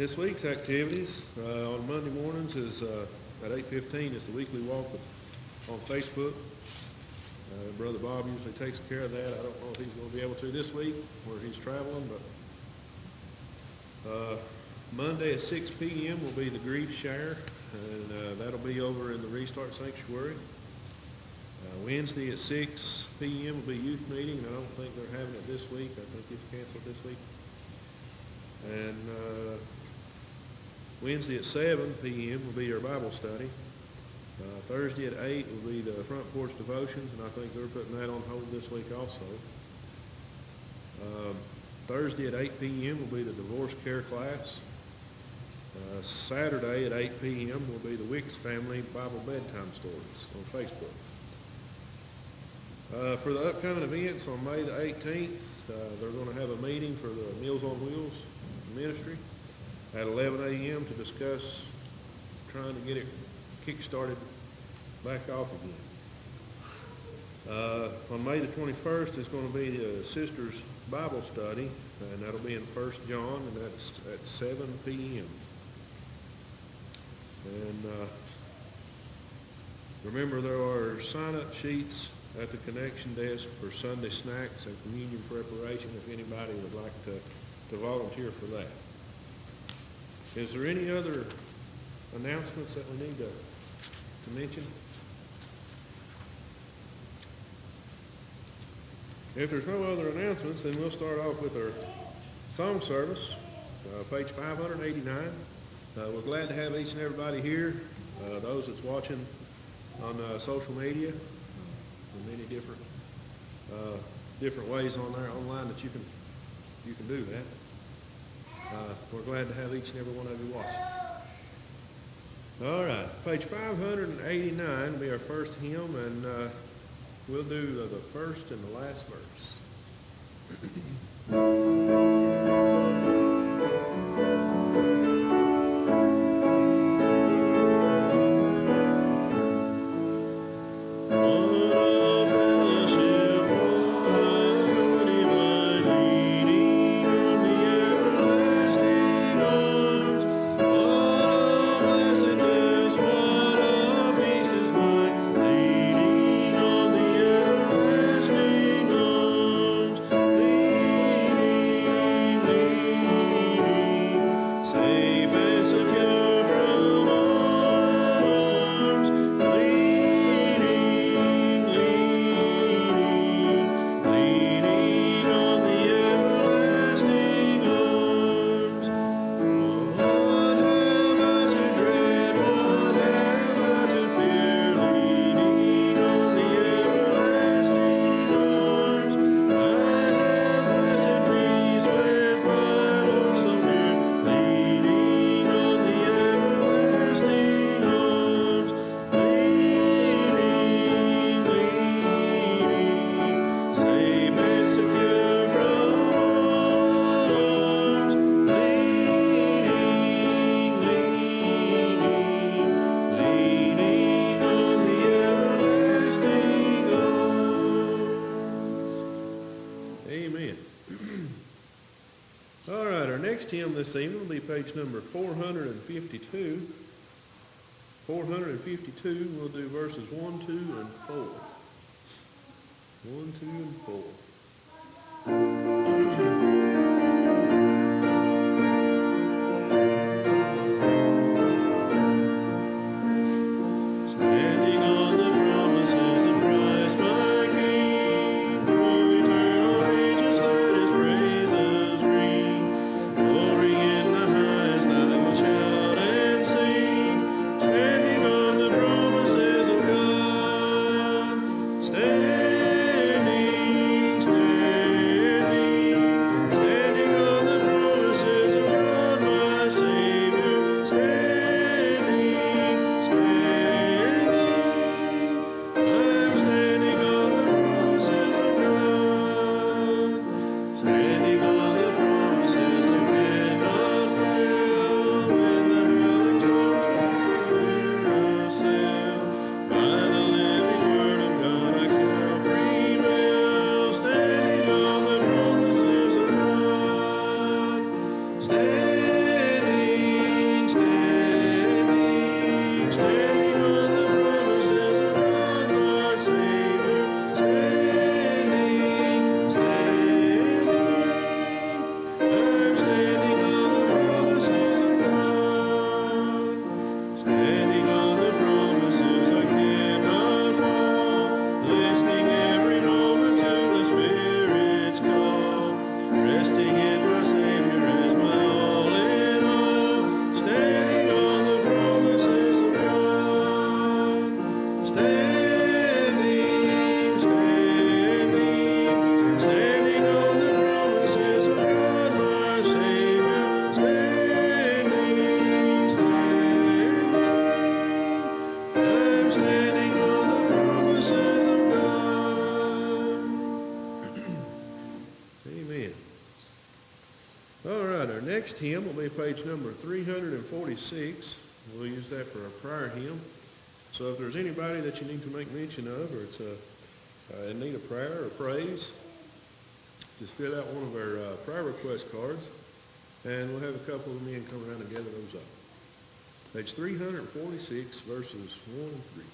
This week's activities on Monday mornings is at 8:15 is the weekly walk on Facebook. Brother Bob usually takes care of that. I don't know if he's going to be able to this week where he's traveling, but Monday at 6 p.m. will be the grief share, and that'll be over in the Restart Sanctuary. Wednesday at 6 p.m. will be youth meeting, and I don't think they're having it this week. I think it's canceled this week. And Wednesday at 7 p.m. will be our Bible study. Thursday at 8 will be the front porch devotions, and I think they're putting that on hold this week also. Thursday at 8 p.m. will be the divorce care class. Saturday at 8 p.m. will be the Wicks family Bible bedtime stories on Facebook. For the upcoming events on May the 18th, they're going to have a meeting for the Meals on Wheels ministry at 11 a.m. to discuss trying to get it kick-started back off again. On May the 21st is going to be the Sisters Bible Study, and that'll be in 1 John, and that's at 7 p.m. And remember, there are sign-up sheets at the connection desk for Sunday snacks and communion preparation if anybody would like to volunteer for that. Is there any other announcements that we need to mention? If there's no other announcements, then we'll start off with our song service, page 589. We're glad to have each and everybody here, those that's watching on social media, and many different ways on there online that you can do that. We're glad to have each and every one of you watching. All right, page 589 will be our first hymn, and we'll do the first and the last verse. All right, our next hymn this evening will be page number 452. 452, we'll do verses 1, 2, and 4. 1, 2, and 4. Standing hymn will be page number 346. We'll use that for our prayer hymn. So if there's anybody that you need to make mention of, or it's in need of prayer or praise, just fill out one of our prayer request cards, and we'll have a couple of men come around and gather those up. Page 346, verses 1 and 3.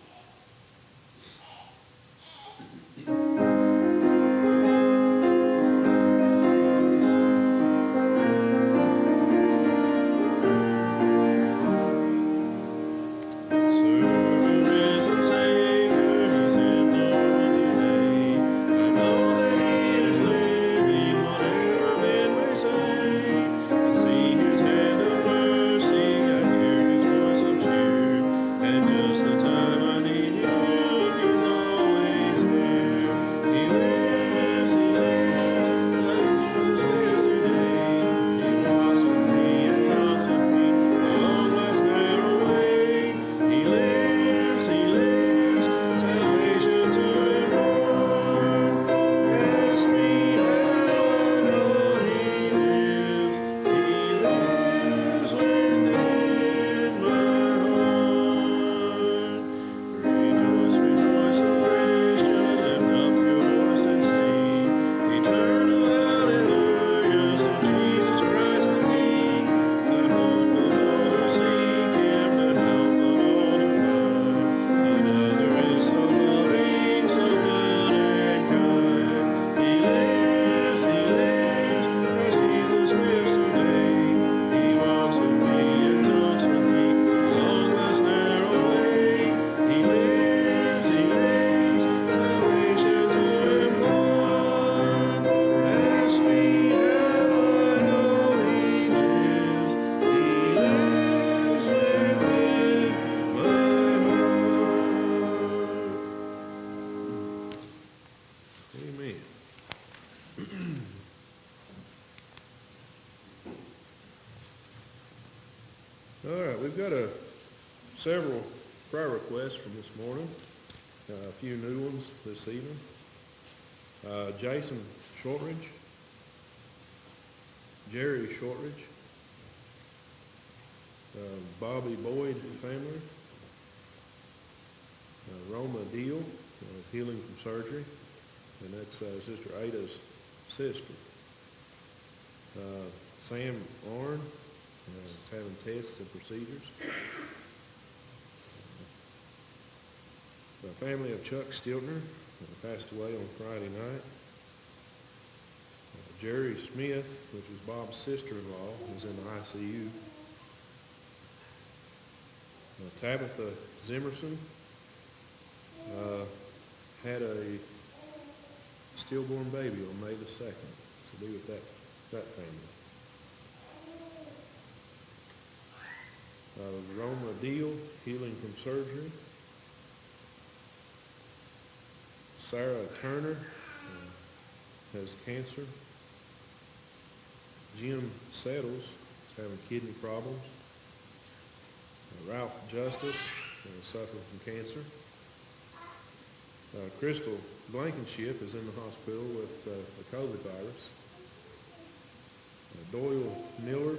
All right, we've got several prayer requests from this morning, a few new ones this evening. Jason Shortridge, Jerry Shortridge, Bobby Boyd family, Roma Deal is healing from surgery, and that's Sister Ada's sister. Sam Arn is having tests and procedures. The family of Chuck Stiltner passed away on Friday night. Jerry Smith, which is Bob's sister-in-law, is in the ICU. Tabitha Zimmerson had a stillborn baby on May the 2nd. So be with that family. Roma Deal, healing from surgery. Sarah Turner has cancer. Jim Settles is having kidney problems. Ralph Justice suffering from cancer. Crystal Blankenship is in the hospital with the COVID virus. Doyle Miller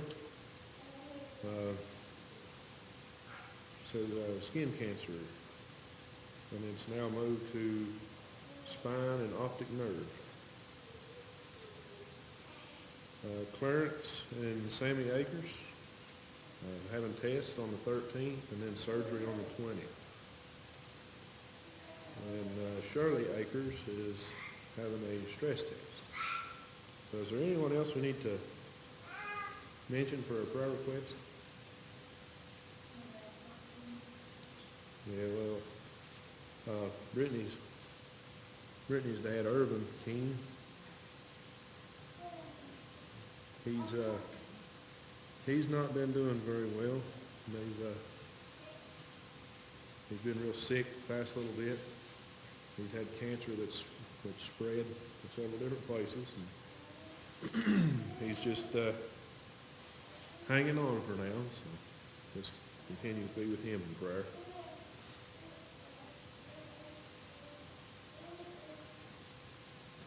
says skin cancer, and it's now moved to spine and optic nerve. Clarence and Sammy Akers having tests on the 13th and then surgery on the 20th. And Shirley Akers is having a stress test. So is there anyone else we need to mention for a prayer request? Yeah, well, Brittany's dad, Irvin King, he's not been doing very well. He's been real sick the past little bit. He's had cancer that's spread to several different places, and he's just hanging on for now. So just continue to be with him in prayer.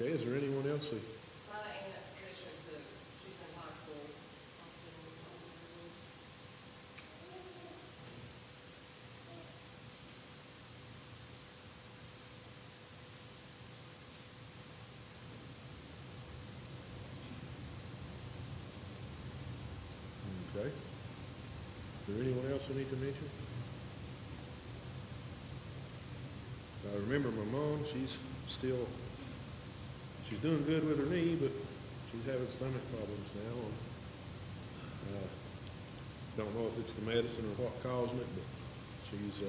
Okay, is there anyone else? My aunt Tricia, she's in high school. there anyone else we need to mention? I remember my mom, she's doing good with her knee, but she's having stomach problems now. Don't know if it's the medicine or what causing it, but she's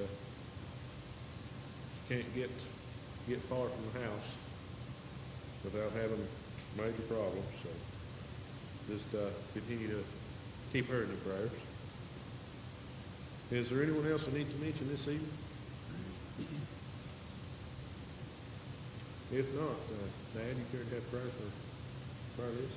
can't get far from the house without having major problems. So just continue to keep her in your prayers. Is there anyone else I need to mention this evening? If not, Dad, you care to have prayer for this?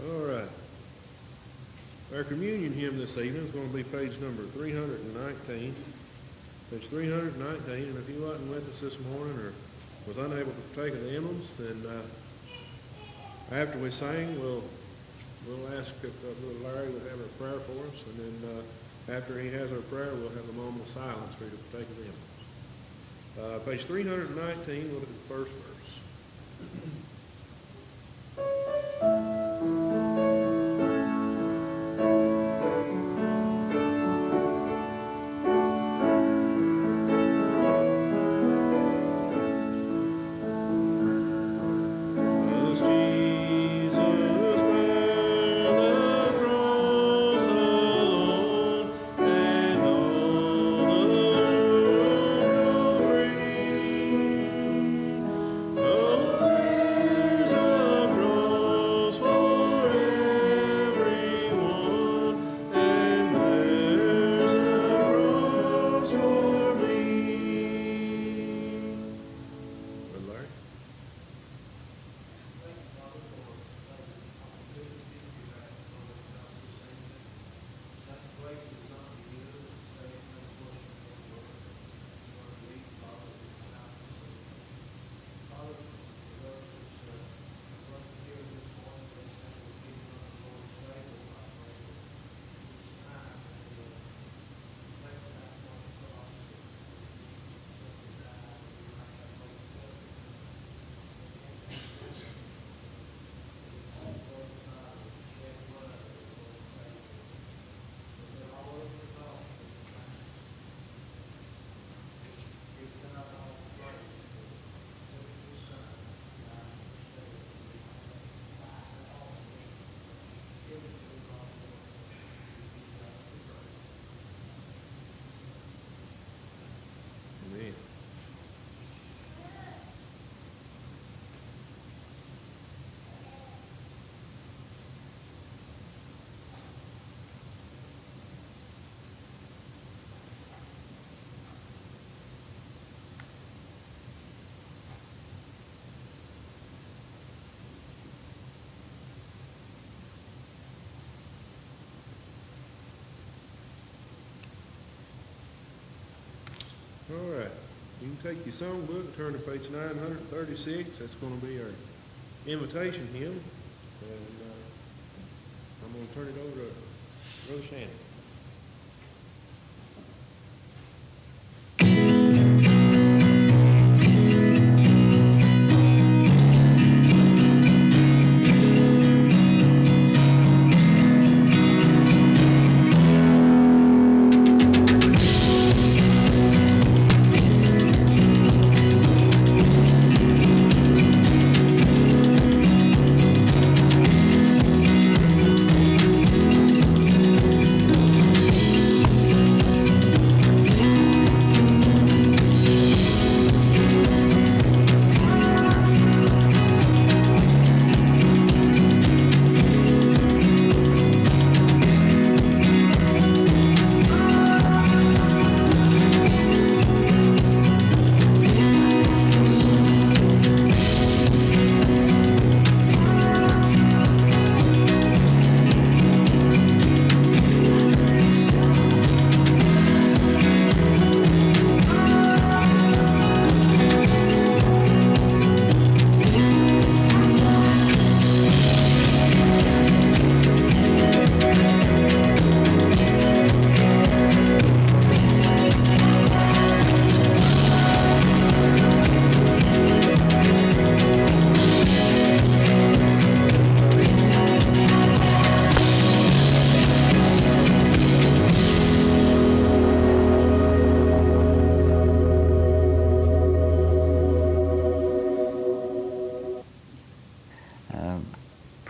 All right. Our communion hymn this evening is going to be page number 319. Page 319, and if you wasn't with us this morning or was unable to partake of the emblems, then after we sing, we'll ask if Brother Larry would have a prayer for us, and then after he has our prayer, we'll have a moment of silence for you to partake of the emblems. Page 319, we'll look at the first verse. Amen. All right, you can take your songbook, turn to page 936. That's going to be our invitation hymn, and I'm going to turn it over to Brother Shannon.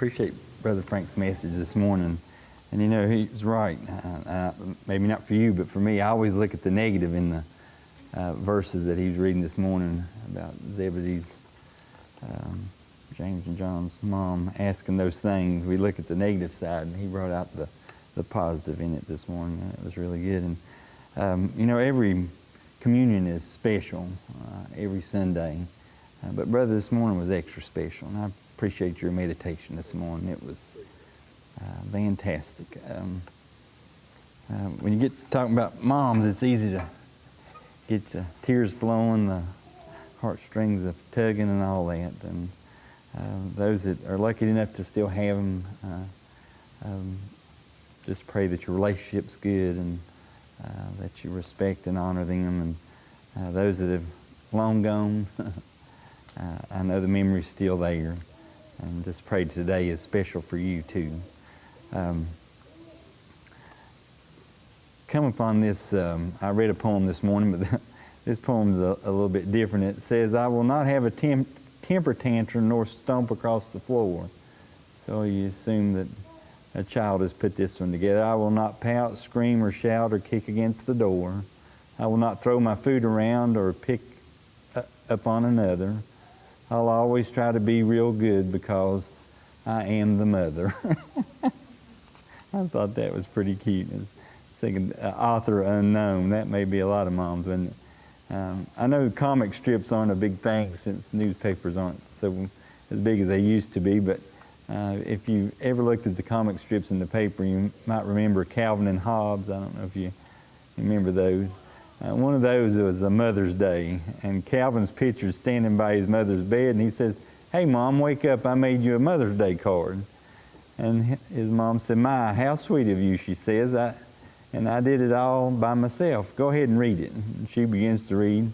appreciate Brother Frank's message this morning. And you know, he's right. Maybe not for you, but for me, I always look at the negative in the verses that he was reading this morning about Zebedee's, James and John's mom asking those things. We look at the negative side, and he brought out the positive in it this morning. It was really good. And you know, every communion is special every Sunday. But brother, this morning was extra special, and I appreciate your meditation this morning. It was fantastic. When you get to talking about moms, it's easy to get the tears flowing, the heartstrings of tugging and all that. And those that are lucky enough to still have them, just pray that your relationship's good and that you respect and honor them. And those that have long gone, I know the memory's still there. And just pray today is special for you too. Come upon this, I read a poem this morning, but this poem is a little bit different. It says, I will not have a temper tantrum nor stomp across the floor. So you assume that a child has put this one together. I will not pout, scream, or shout, or kick against the door. I will not throw my food around or pick up on another. I'll always try to be real good because I am the mother. I thought that was pretty cute. I was thinking author unknown. That may be a lot of moms, wouldn't it? I know comic strips aren't a big thing since newspapers aren't so as big as they used to be, but if you ever looked at the comic strips in the paper, you might remember Calvin and Hobbes. I don't know if you remember those. One of those was a Mother's Day, and Calvin's picture is standing by his mother's bed, and he says, hey, Mom, wake up, I made you a Mother's Day card. And his mom said, my, how sweet of you, she says, and I did it all by myself. Go ahead and read it. And she begins to read.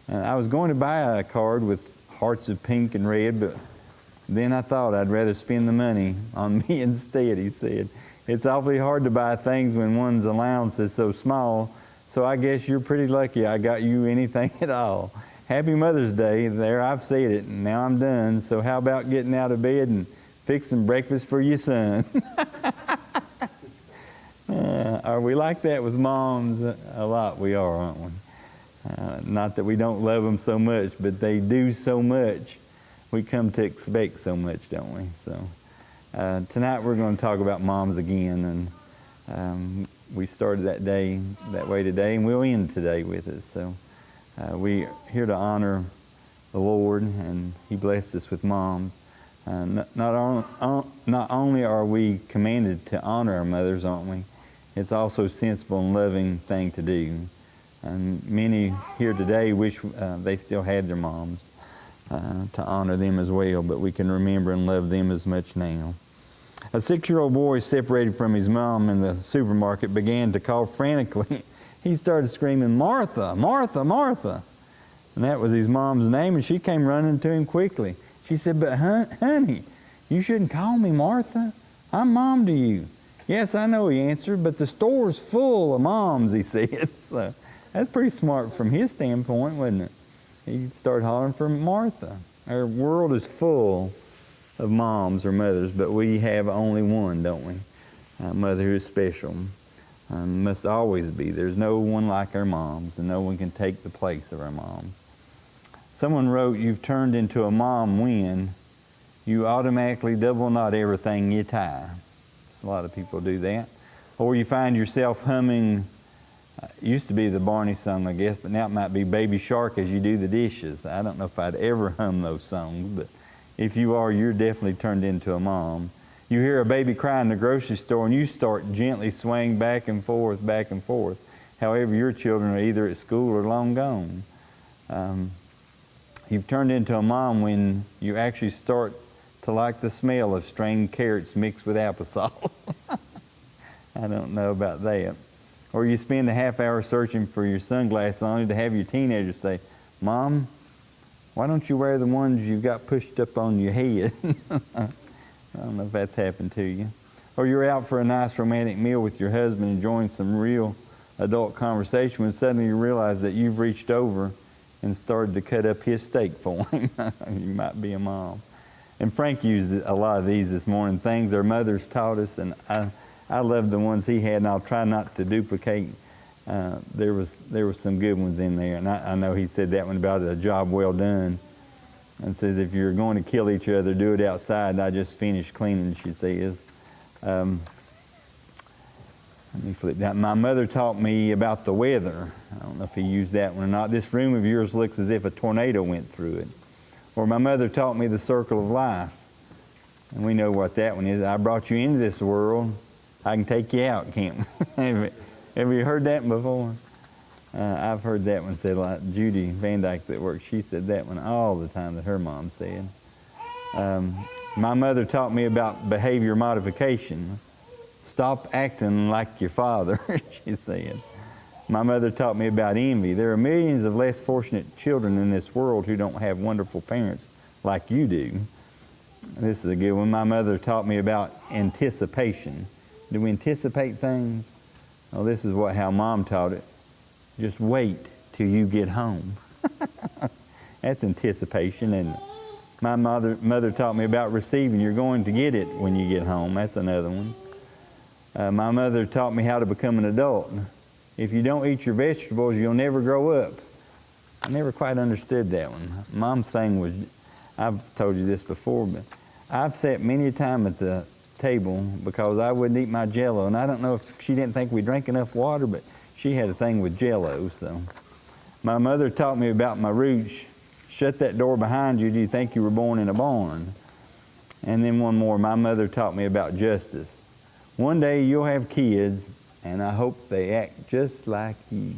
I was going to buy a card with hearts of pink and red, but then I thought I'd rather spend the money on me instead, he said. It's awfully hard to buy things when one's allowance is so small, so I guess you're pretty lucky I got you anything at all. Happy Mother's Day. There, I've said it, and now I'm done. So how about getting out of bed and fixing breakfast for your son? Are we like that with moms? A lot we are, aren't we? Not that we don't love them so much, but they do so much. We come to expect so much, don't we? So tonight we're going to talk about moms again, and we started that way today, and we'll end today with it. So we're here to honor the Lord, and He blessed us with moms. Not only are we commanded to honor our mothers, aren't we? It's also a sensible and loving thing to do. And many here today wish they still had their moms to honor them as well, but we can remember and love them as much now. A 6-year-old boy separated from his mom in the supermarket began to call frantically. He started screaming, Martha, Martha, Martha. And that was his mom's name, and she came running to him quickly. She said, but honey, you shouldn't call me Martha. I'm Mom to you. Yes, I know, he answered, but the store's full of moms, he said. So that's pretty smart from his standpoint, wasn't it? He started hollering for Martha. Our world is full of moms or mothers, but we have only one, don't we? A mother who is special. Must always be. There's no one like our moms, and no one can take the place of our moms. Someone wrote, you've turned into a mom when you automatically double knot everything you tie. A lot of people do that. Or you find yourself humming, used to be the Barney song, I guess, but now it might be Baby Shark as you do the dishes. I don't know if I'd ever hum those songs, but if you are, you're definitely turned into a mom. You hear a baby cry in the grocery store, and you start gently swaying back and forth, back and forth. However, your children are either at school or long gone. You've turned into a mom when you actually start to like the smell of strained carrots mixed with applesauce. I don't know about that. Or you spend a half hour searching for your sunglasses only to have your teenager say, Mom, why don't you wear the ones you've got pushed up on your head? I don't know if that's happened to you. Or you're out for a nice romantic meal with your husband, enjoying some real adult conversation, when suddenly you realize that you've reached over and started to cut up his steak for him. You might be a mom. And Frank used a lot of these this morning, things our mothers taught us, and I love the ones he had, and I'll try not to duplicate. There was some good ones in there, and I know he said that one about a job well done, and says if you're going to kill each other, do it outside. I just finished cleaning, she says. Let me flip down. My mother taught me about the weather. I don't know if he used that one or not. This room of yours looks as if a tornado went through it. Or my mother taught me the circle of life. And we know what that one is. I brought you into this world. I can take you out, can't we? Have you heard that before? I've heard that one said, like Judy Van Dyke that works, she said that one all the time that her mom said. My mother taught me about behavior modification. Stop acting like your father, she said. My mother taught me about envy. There are millions of less fortunate children in this world who don't have wonderful parents like you do. This is a good one. My mother taught me about anticipation. Do we anticipate things? Well, this is how Mom taught it. Just wait till you get home. That's anticipation, and my mother taught me about receiving. You're going to get it when you get home. That's another one. My mother taught me how to become an adult. If you don't eat your vegetables, you'll never grow up. I never quite understood that one. Mom's thing was, I've told you this before, but I've sat many a time at the table because I wouldn't eat my Jell-O, and I don't know if she didn't think we drank enough water, but she had a thing with Jell-O. So my mother taught me about my roots. Shut that door behind you. Do you think you were born in a barn? And then one more. My mother taught me about justice. One day you'll have kids, and I hope they act just like you.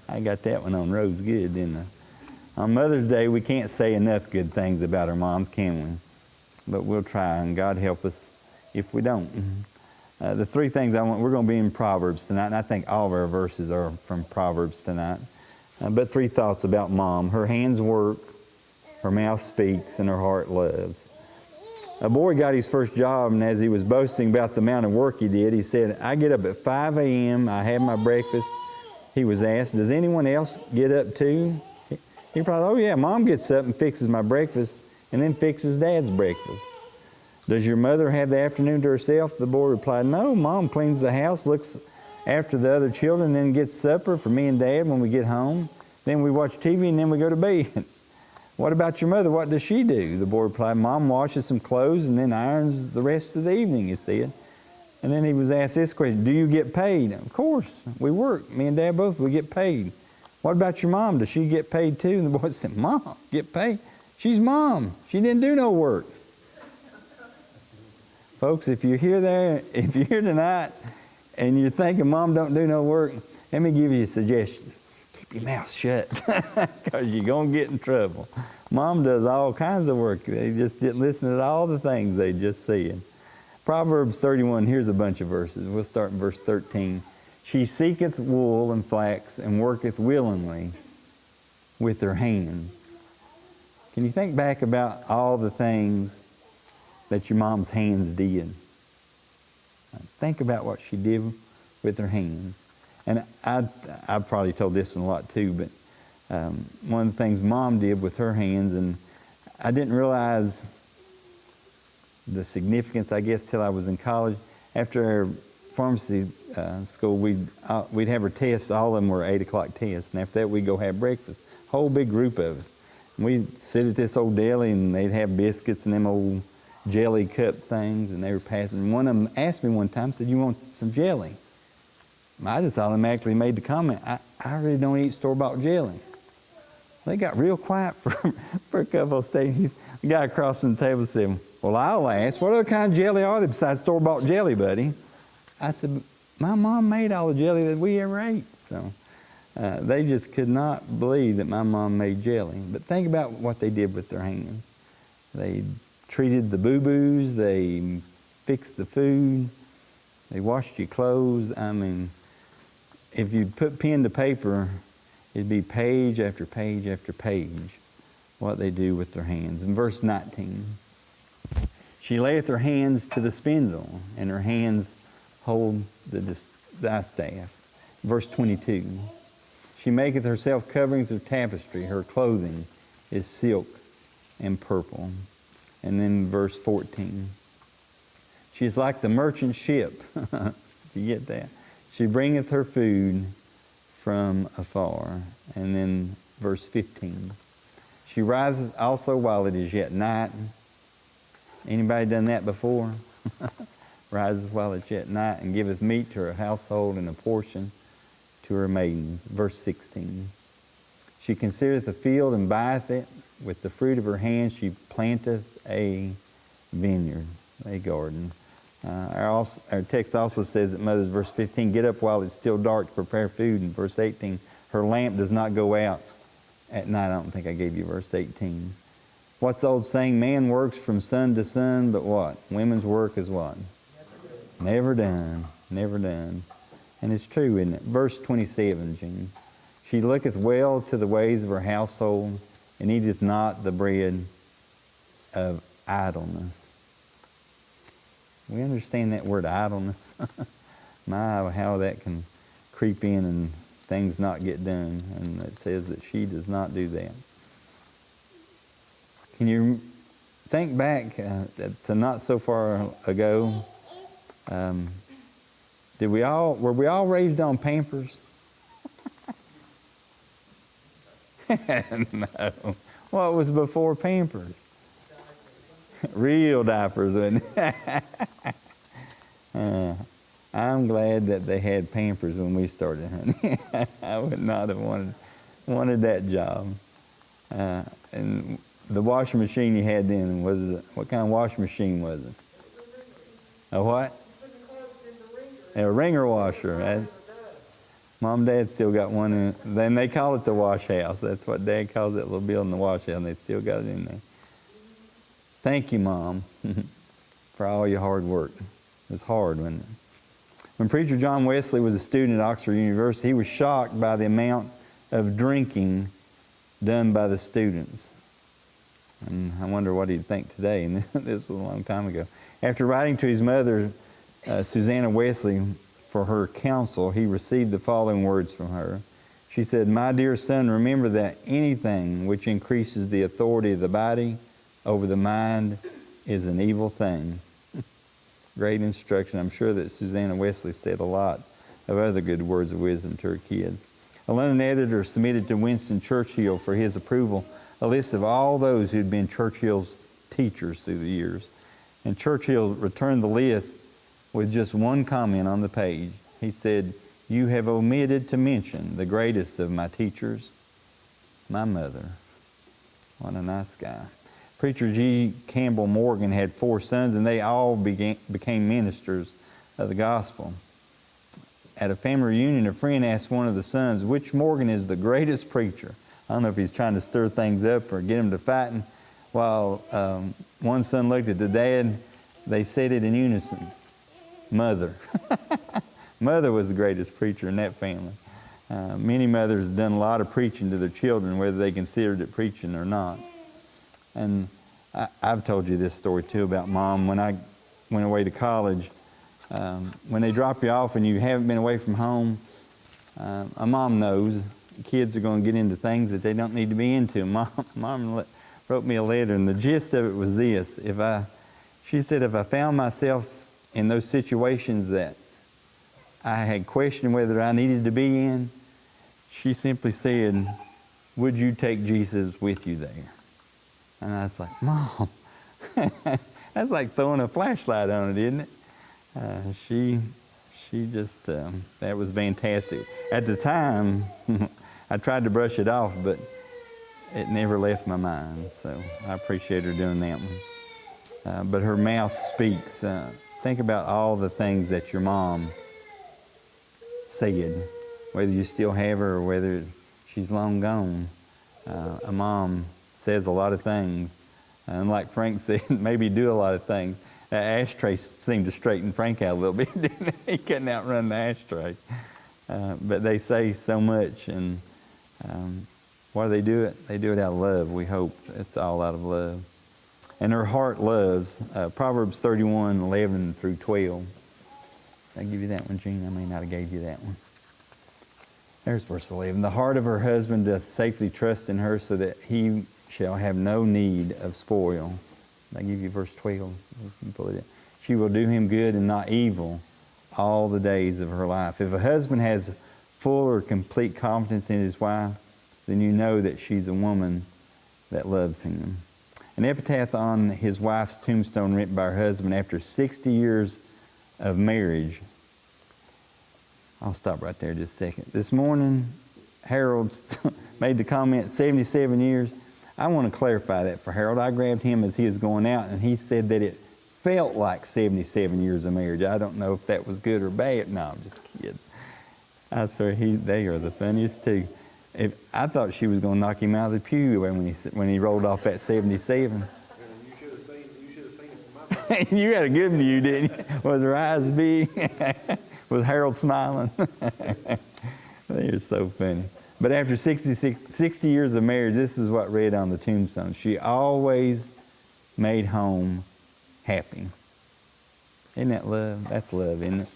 I got that one on Rose good, didn't I? On Mother's Day, we can't say enough good things about our moms, can we? But we'll try, and God help us if we don't. The three things we're going to be in Proverbs tonight, and I think all of our verses are from Proverbs tonight. But three thoughts about Mom. Her hands work, her mouth speaks, and her heart loves. A boy got his first job, and as he was boasting about the amount of work he did, he said, I get up at 5 a.m., I have my breakfast. He was asked, does anyone else get up too? He probably, oh yeah, Mom gets up and fixes my breakfast and then fixes Dad's breakfast. Does your mother have the afternoon to herself? The boy replied, no, Mom cleans the house, looks after the other children, then gets supper for me and Dad when we get home. Then we watch TV and then we go to bed. What about your mother? What does she do? The boy replied, Mom washes some clothes and then irons the rest of the evening, he said. And then he was asked this question, do you get paid? Of course, we work. Me and Dad both, we get paid. What about your mom? Does she get paid too? And the boy said, Mom, get paid? She's Mom. She didn't do no work. Folks, if you're here tonight and you're thinking Mom don't do no work, let me give you a suggestion. Keep your mouth shut because you're going to get in trouble. Mom does all kinds of work. They just didn't listen to all the things they just said. Proverbs 31, here's a bunch of verses. We'll start in verse 13. She seeketh wool and flax and worketh willingly with her hands. Can you think back about all the things that your mom's hands did? Think about what she did with her hands. And I've probably told this one a lot too, but one of the things Mom did with her hands, and I didn't realize the significance, I guess, till I was in college. After our pharmacy school, we'd have our tests. All of them were 8 o'clock tests, and after that we'd go have breakfast. Whole big group of us. And we'd sit at this old deli, and they'd have biscuits and them old jelly cup things, and they were passing. One of them asked me one time, said, "You want some jelly?" I just automatically made the comment, I really don't eat store-bought jelly. They got real quiet for a couple of seconds. The guy across from the table said, "Well, I'll ask, what other kind of jelly are there besides store-bought jelly, buddy?" I said, "My mom made all the jelly that we ever ate." So they just could not believe that my mom made jelly. But think about what they did with their hands. They treated the boo-boos, they fixed the food, they washed your clothes. I mean, if you put pen to paper, it'd be page after page after page what they do with their hands. In verse 19, she layeth her hands to the spindle, and her hands hold the distaff. Verse 22, she maketh herself coverings of tapestry, her clothing is silk and purple. And then verse 14. She is like the merchant ship. Did you get that? She bringeth her food from afar. And then verse 15. She rises also while it is yet night. Anybody done that before? Rises while it's yet night, and giveth meat to her household and a portion to her maidens. Verse 16. She considereth the field and buyeth it. With the fruit of her hands she planteth a vineyard, a garden. Our text also says at Mother's, verse 15, get up while it's still dark to prepare food. And verse 18, her lamp does not go out at night. I don't think I gave you verse 18. What's the old saying? Man works from sun to sun, but what? Women's work is what? Never done. Never done. And it's true, isn't it? Verse 27, Gene. She looketh well to the ways of her household, and eateth not the bread of idleness. We understand that word idleness. My, how that can creep in and things not get done. And it says that she does not do that. Can you think back to not so far ago? Were we all raised on Pampers? No. What was before Pampers? Real diapers, wasn't it? I'm glad that they had Pampers when we started, honey. I would not have wanted that job. And the washing machine you had then, what kind of washing machine was it? A what? A wringer washer. Mom and Dad still got one. Then they call it the wash house. That's what Dad calls that little building, the wash house, and they still got it in there. Thank you, Mom, for all your hard work. It was hard, wasn't it? When Preacher John Wesley was a student at Oxford University, he was shocked by the amount of drinking done by the students. And I wonder what he'd think today, and this was a long time ago. After writing to his mother, Susanna Wesley, for her counsel, he received the following words from her. She said, my dear son, remember that anything which increases the authority of the body over the mind is an evil thing. Great instruction. I'm sure that Susanna Wesley said a lot of other good words of wisdom to her kids. A London editor submitted to Winston Churchill for his approval a list of all those who'd been Churchill's teachers through the years. And Churchill returned the list with just one comment on the page. He said, you have omitted to mention the greatest of my teachers, my mother. What a nice guy. Preacher G. Campbell Morgan had 4 sons, and they all became ministers of the gospel. At a family reunion, a friend asked one of the sons, which Morgan is the greatest preacher? I don't know if he's trying to stir things up or get him to fighting. While one son looked at the dad, they said it in unison, Mother. Mother was the greatest preacher in that family. Many mothers have done a lot of preaching to their children, whether they considered it preaching or not. And I've told you this story too about Mom. When I went away to college, when they drop you off and you haven't been away from home, a mom knows kids are going to get into things that they don't need to be into. Mom wrote me a letter, and the gist of it was this. She said, if I found myself in those situations that I had questioned whether I needed to be in, she simply said, would you take Jesus with you there? And I was like, Mom, that's like throwing a flashlight on it, isn't it? She just, that was fantastic. At the time, I tried to brush it off, but it never left my mind. So I appreciate her doing that one. But her mouth speaks. Think about all the things that your mom said, whether you still have her or whether she's long gone. A mom says a lot of things. And like Frank said, maybe do a lot of things. That ashtray seemed to straighten Frank out a little bit, didn't it? He couldn't outrun the ashtray. But they say so much, and why do they do it? They do it out of love, we hope. It's all out of love. And her heart loves. Proverbs 31, 11 through 12. Did I give you that one, Gene? I may not have gave you that one. There's verse 11. The heart of her husband doth safely trust in her, so that he shall have no need of spoil. I give you verse 12. If you pull it in. She will do him good and not evil all the days of her life. If a husband has full or complete confidence in his wife, then you know that she's a woman that loves him. An epitaph on his wife's tombstone written by her husband after 60 years of marriage. I'll stop right there just a second. This morning, Harold made the comment, 77 years. I want to clarify that for Harold. I grabbed him as he was going out, and he said that it felt like 77 years of marriage. I don't know if that was good or bad. No, I'm just kidding. I swear, they are the funniest too. I thought she was going to knock him out of the pew when he rolled off that 77. You should have seen it from my You had a good view, didn't you? Was her eyes big? Was Harold smiling? They're so funny. But after 60 years of marriage, this is what read on the tombstone. She always made home happy. Isn't that love? That's love, isn't it?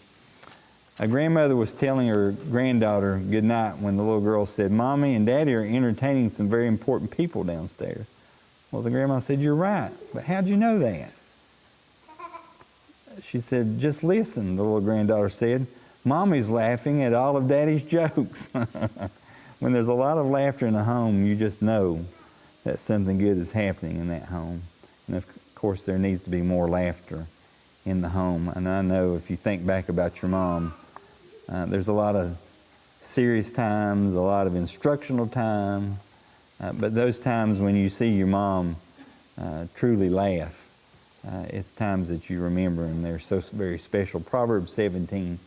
A grandmother was telling her granddaughter good night when the little girl said, Mommy and Daddy are entertaining some very important people downstairs. Well, the grandma said, You're right, but how'd you know that? She said, Just listen, the little granddaughter said. Mommy's laughing at all of Daddy's jokes. When there's a lot of laughter in a home, you just know that something good is happening in that home. And of course, there needs to be more laughter in the home. And I know if you think back about your mom, there's a lot of serious times, a lot of instructional time, but those times when you see your mom truly laugh, it's times that you remember, and they're so very special. Proverbs 17,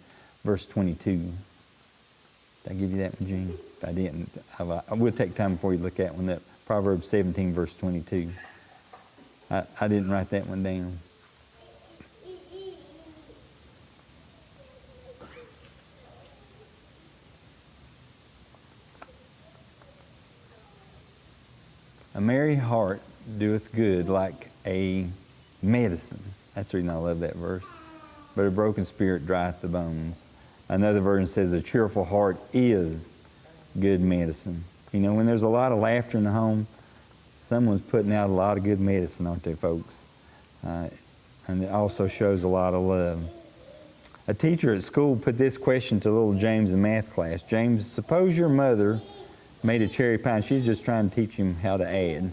verse 22. Did I give you that one, Gene? If I didn't, I will take time before you look at one. That Proverbs 17, verse 22. I didn't write that one down. A merry heart doeth good like a medicine. That's the reason I love that verse. But a broken spirit drieth the bones. Another version says a cheerful heart is good medicine. You know, when there's a lot of laughter in the home, someone's putting out a lot of good medicine, aren't they, folks? And it also shows a lot of love. A teacher at school put this question to little James in math class. James, suppose your mother made a cherry pie. She's just trying to teach him how to add.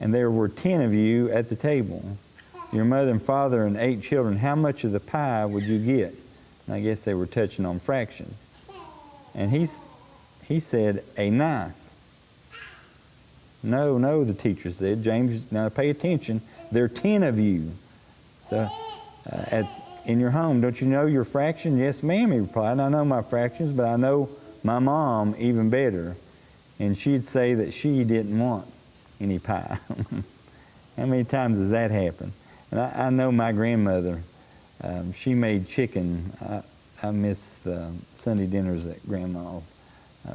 And there were 10 of you at the table. Your mother and father and 8 children. How much of the pie would you get? And I guess they were touching on fractions. And he said, a ninth. No, the teacher said. James, now pay attention. There are 10 of you. So in your home, don't you know your fraction? Yes, ma'am, he replied. I know my fractions, but I know my mom even better. And she'd say that she didn't want any pie. How many times does that happen? And I know my grandmother, she made chicken. I miss the Sunday dinners at Grandma's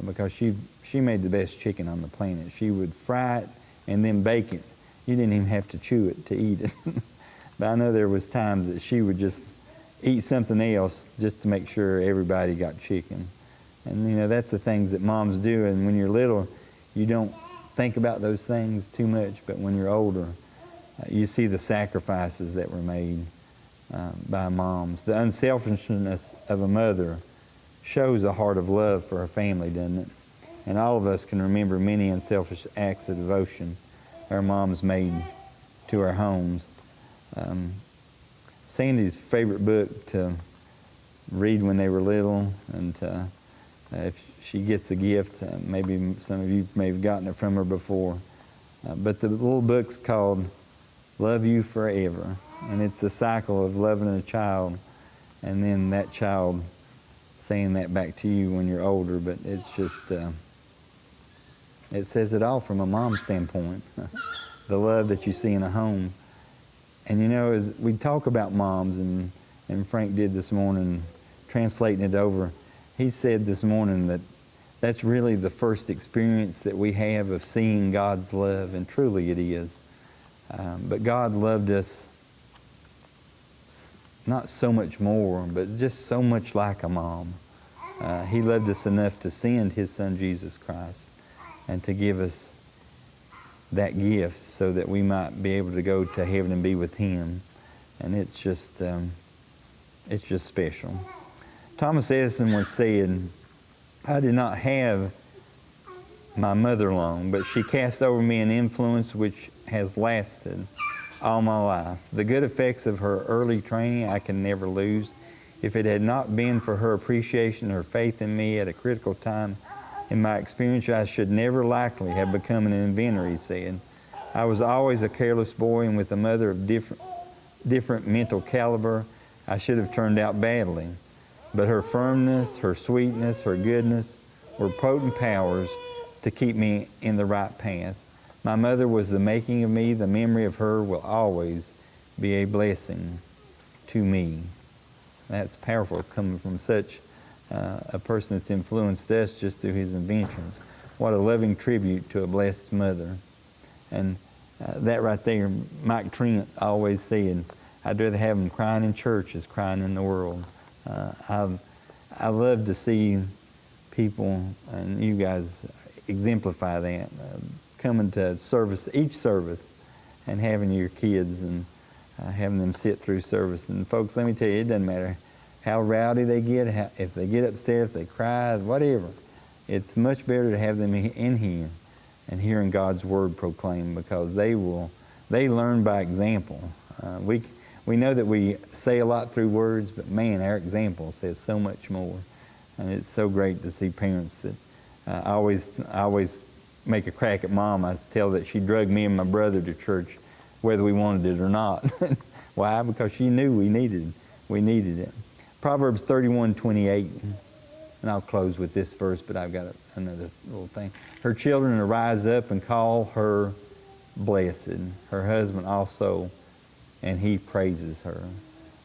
because she made the best chicken on the planet. She would fry it and then bake it. You didn't even have to chew it to eat it. But I know there was times that she would just eat something else just to make sure everybody got chicken. And, you know, that's the things that moms do. And when you're little, you don't think about those things too much. But when you're older, you see the sacrifices that were made by moms. The unselfishness of a mother shows a heart of love for her family, doesn't it? And all of us can remember many unselfish acts of devotion our moms made to our homes. Sandy's favorite book to read when they were little, and if she gets the gift, maybe some of you may have gotten it from her before. But the little book's called Love You Forever. And it's the cycle of loving a child and then that child saying that back to you when you're older. But it's just, it says it all from a mom's standpoint. The love that you see in a home. And you know, as we talk about moms, and Frank did this morning, translating it over, he said this morning that that's really the first experience that we have of seeing God's love, and truly it is. But God loved us not so much more, but just so much like a mom. He loved us enough to send His Son, Jesus Christ, and to give us that gift so that we might be able to go to heaven and be with Him. And it's just special. Thomas Edison once said, "I did not have my mother long, but she cast over me an influence which has lasted all my life. The good effects of her early training I can never lose. If it had not been for her appreciation, her faith in me at a critical time in my experience, I should never likely have become an inventor," he said. "I was always a careless boy, and with a mother of different mental caliber, I should have turned out badly. But her firmness, her sweetness, her goodness were potent powers to keep me in the right path. My mother was the making of me. The memory of her will always be a blessing to me." That's powerful, coming from such a person that's influenced us just through his inventions. What a loving tribute to a blessed mother. And that right there, Mike Trent always said, "I'd rather have them crying in church as crying in the world." I love to see people, and you guys exemplify that, coming to service, each service, and having your kids and having them sit through service. And folks, let me tell you, it doesn't matter how rowdy they get, if they get upset, if they cry, whatever. It's much better to have them in here and hearing God's Word proclaimed, because they learn by example. We know that we say a lot through words, but man, our example says so much more. And it's so great to see parents that I always make a crack at Mom. I tell that she drugged me and my brother to church whether we wanted it or not. Why? Because she knew we needed it. Proverbs 31:28, and I'll close with this verse, but I've got another little thing. "Her children arise up and call her blessed, her husband also, and he praises her."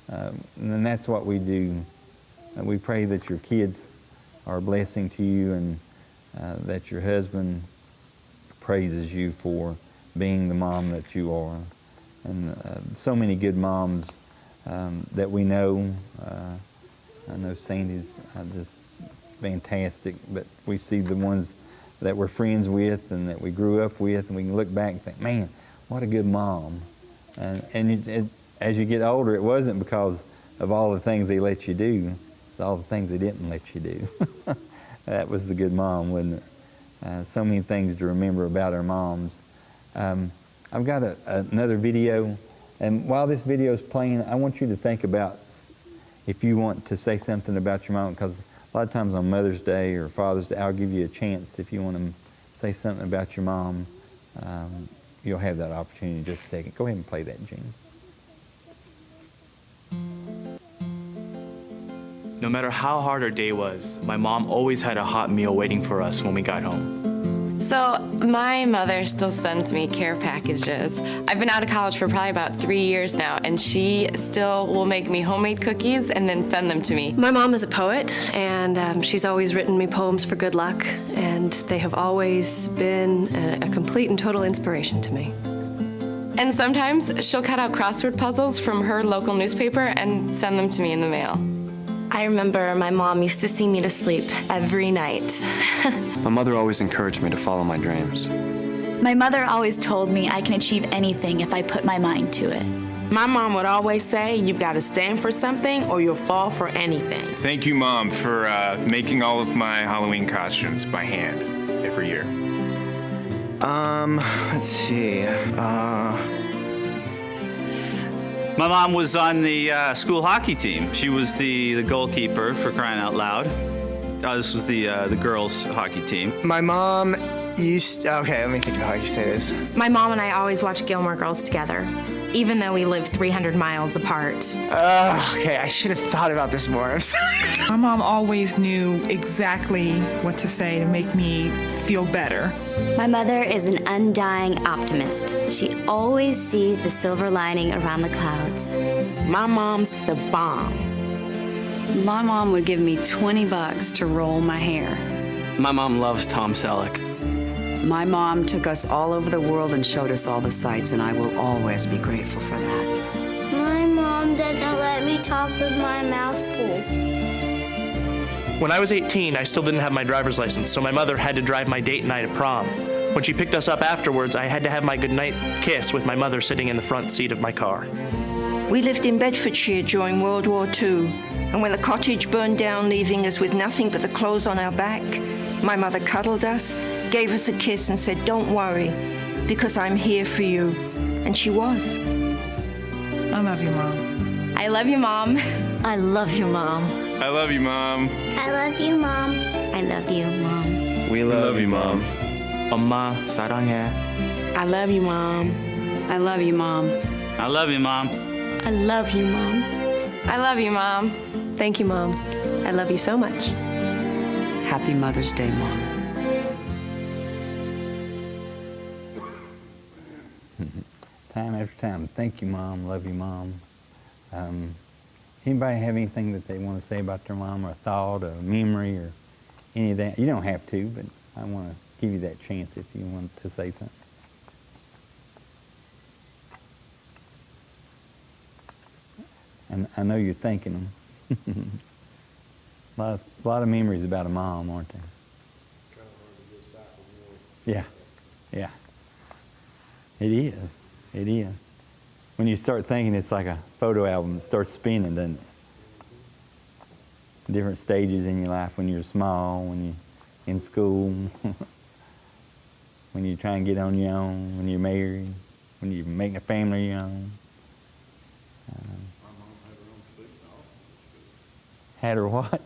And that's what we do. We pray that your kids are a blessing to you, and that your husband praises you for being the mom that you are. And so many good moms that we know. I know Sandy's just fantastic, but we see the ones that we're friends with and that we grew up with, and we can look back and think, man, what a good mom. And as you get older, it wasn't because of all the things they let you do. It's all the things they didn't let you do. That was the good mom, wasn't it? So many things to remember about our moms. I've got another video, and while this video is playing, I want you to think about if you want to say something about your mom, because a lot of times on Mother's Day or Father's Day, I'll give you a chance if you want to say something about your mom. You'll have that opportunity in just a second. Go ahead and play that, Gene. No matter how hard our day was, my mom always had a hot meal waiting for us when we got home. So my mother still sends me care packages. I've been out of college for probably about 3 years now, and she still will make me homemade cookies and then send them to me. My mom is a poet, and she's always written me poems for good luck, and they have always been a complete and total inspiration to me. And sometimes she'll cut out crossword puzzles from her local newspaper and send them to me in the mail. I remember my mom used to sing me to sleep every night. My mother always encouraged me to follow my dreams. My mother always told me I can achieve anything if I put my mind to it. My mom would always say, you've got to stand for something or you'll fall for anything. Thank you, Mom, for making all of my Halloween costumes by hand every year. Let's see. My mom was on the school hockey team. She was the goalkeeper, for crying out loud. This was the girls' hockey team. My mom okay, let me think of how you say this. My mom and I always watch Gilmore Girls together, even though we live 300 miles apart. Okay, I should have thought about this more. I'm sorry. My mom always knew exactly what to say to make me feel better. My mother is an undying optimist. She always sees the silver lining around the clouds. My mom's the bomb. My mom would give me $20 to roll my hair. My mom loves Tom Selleck. My mom took us all over the world and showed us all the sights, and I will always be grateful for that. My mom doesn't let me talk with my mouth full. When I was 18, I still didn't have my driver's license, so my mother had to drive my date and I to prom. When she picked us up afterwards, I had to have my goodnight kiss with my mother sitting in the front seat of my car. We lived in Bedfordshire during World War II, and when the cottage burned down, leaving us with nothing but the clothes on our back, my mother cuddled us, gave us a kiss, and said, "Don't worry, because I'm here for you." And she was. I love you, Mom. I love you, Mom. I love you, Mom. I love you, Mom. I love you, Mom. I love you, Mom. We love you, Mom. 엄마 사랑해. I love you, Mom. I love you, Mom. I love you, Mom. I love you, Mom. I love you, Mom. Thank you, Mom. I love you so much. Happy Mother's Day, Mom. Time after time. Thank you, Mom. Love you, Mom. Anybody have anything that they want to say about their mom, or a thought, or a memory, or any of that? You don't have to, but I want to give you that chance if you want to say something. And I know you're thinking them. a lot of memories about a mom, aren't there? Yeah, yeah. It is. It is. When you start thinking, it's like a photo album that starts spinning, doesn't it? Different stages in your life, when you're small, when you're in school, when you try and get on your own, when you're married, when you're making a family of your own. Had her what?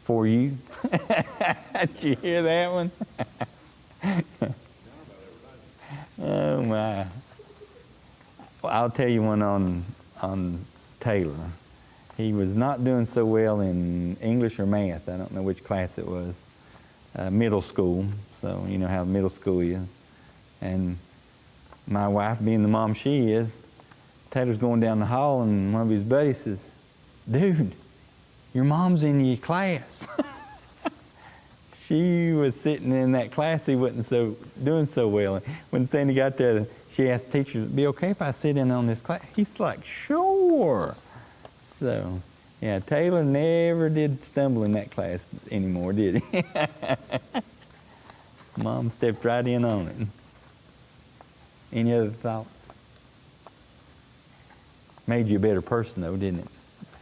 For you? Did you hear that one? Oh my. Well, I'll tell you one on Taylor. He was not doing so well in English or math. I don't know which class it was. Middle school. So you know how middle school is. And my wife, being the mom she is, Taylor's going down the hall and one of his buddies says, "Dude, your mom's in your class." She was sitting in that class. He wasn't doing so well. When Sandy got there, she asked the teacher, "Would it be okay if I sit in on this class?" He's like, "Sure." So, yeah, Taylor never did stumble in that class anymore, did he? Mom stepped right in on it. Any other thoughts? Made you a better person, though, didn't it?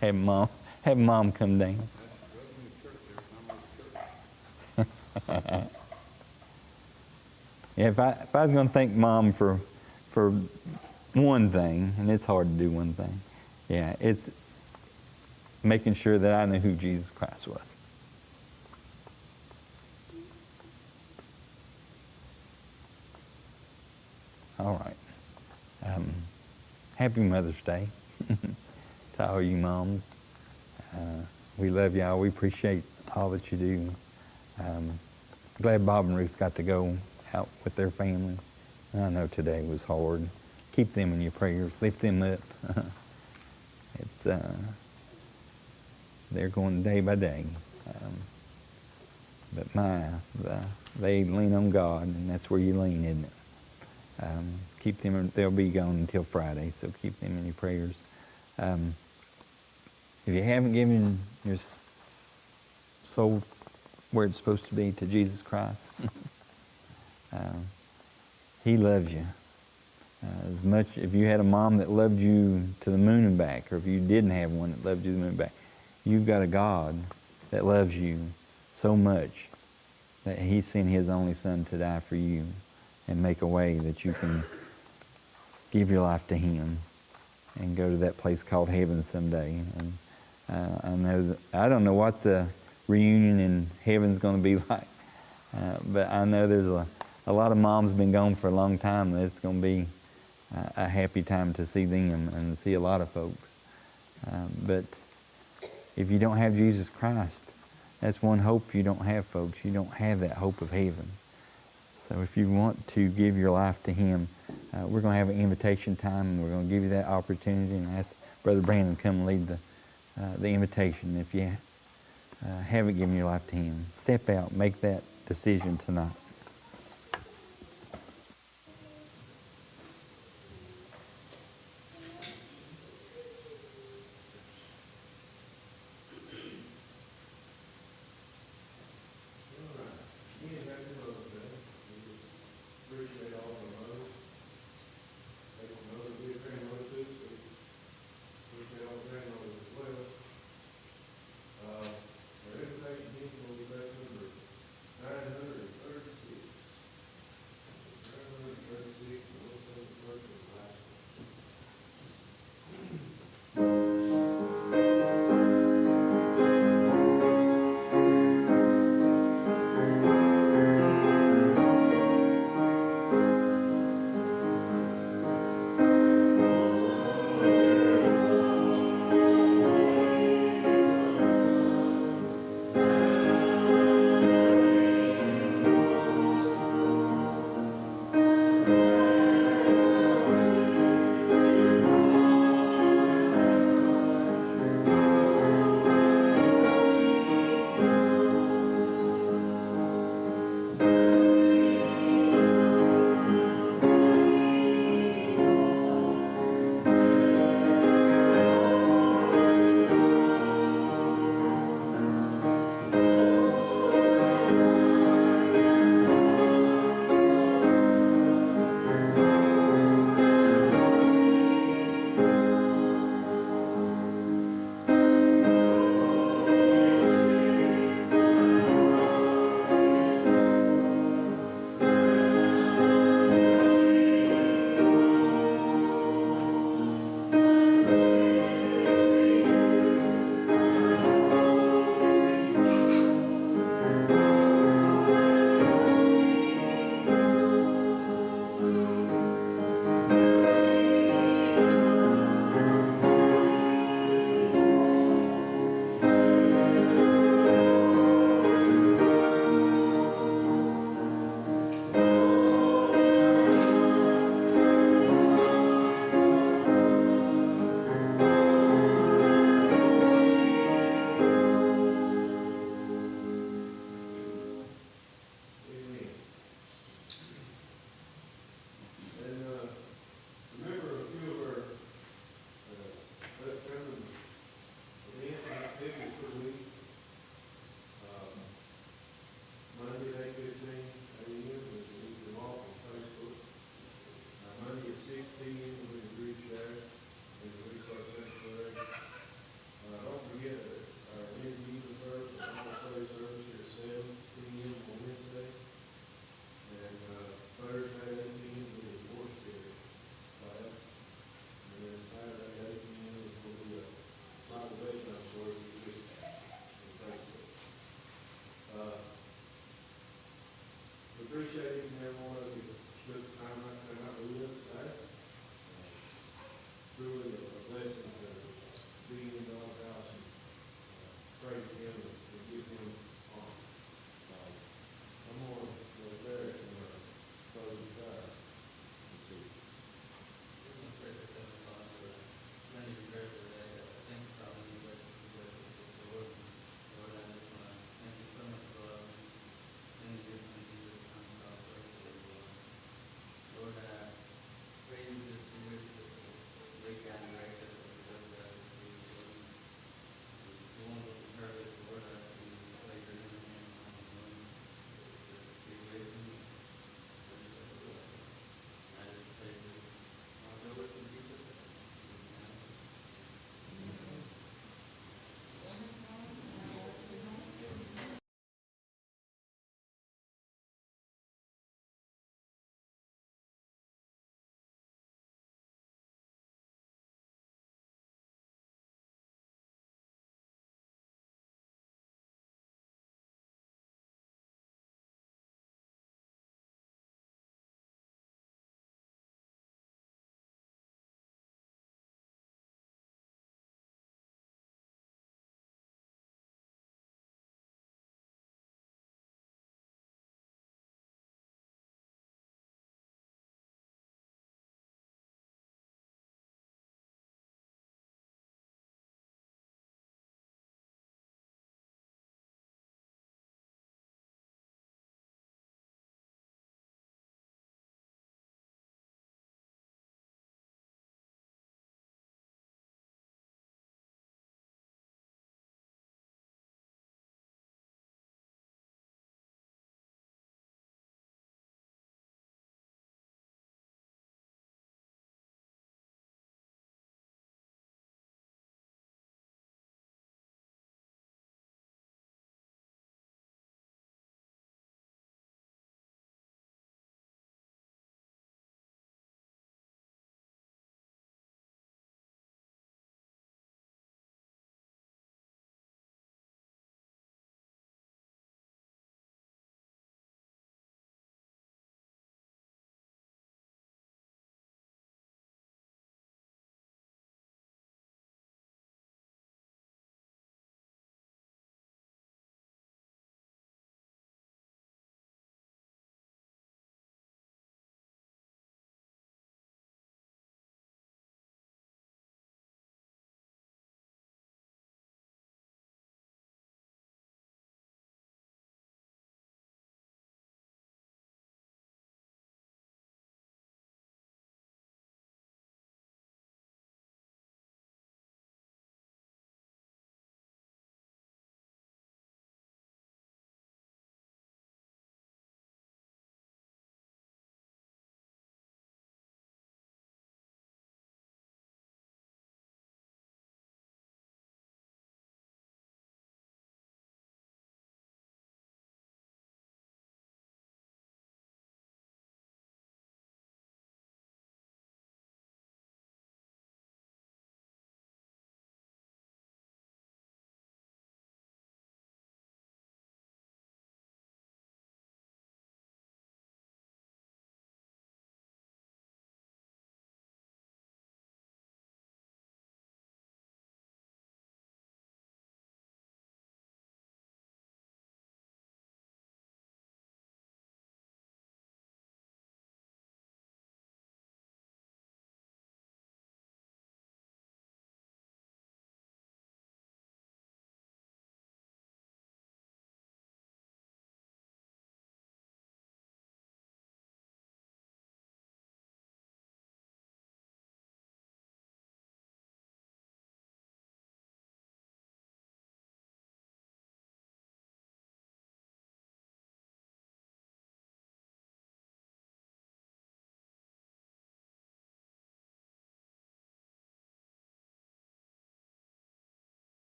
Having mom come down. Yeah, if I was going to thank Mom for one thing, and it's hard to do one thing, yeah, it's making sure that I knew who Jesus Christ was. All right. Happy Mother's Day to all you moms. We love y'all. We appreciate all that you do. Glad Bob and Ruth got to go out with their family. I know today was hard. Keep them in your prayers. Lift them up. They're going day by day. But they lean on God, and that's where you lean, isn't it? Keep them, they'll be gone until Friday, so keep them in your prayers. If you haven't given your soul where it's supposed to be, to Jesus Christ, He loves you. As much, if you had a mom that loved you to the moon and back, or if you didn't have one that loved you to the moon and back, you've got a God that loves you so much that He sent His only Son to die for you and make a way that you can give your life to Him and go to that place called heaven someday. And I don't know what the reunion in heaven's going to be like, but I know there's a lot of moms been gone for a long time. It's going to be a happy time to see them and see a lot of folks. But if you don't have Jesus Christ, that's one hope you don't have, folks. You don't have that hope of heaven. So if you want to give your life to Him, we're going to have an invitation time, and we're going to give you that opportunity, and ask Brother Brandon to come and lead the invitation. If you haven't given your life to Him, step out, make that decision tonight.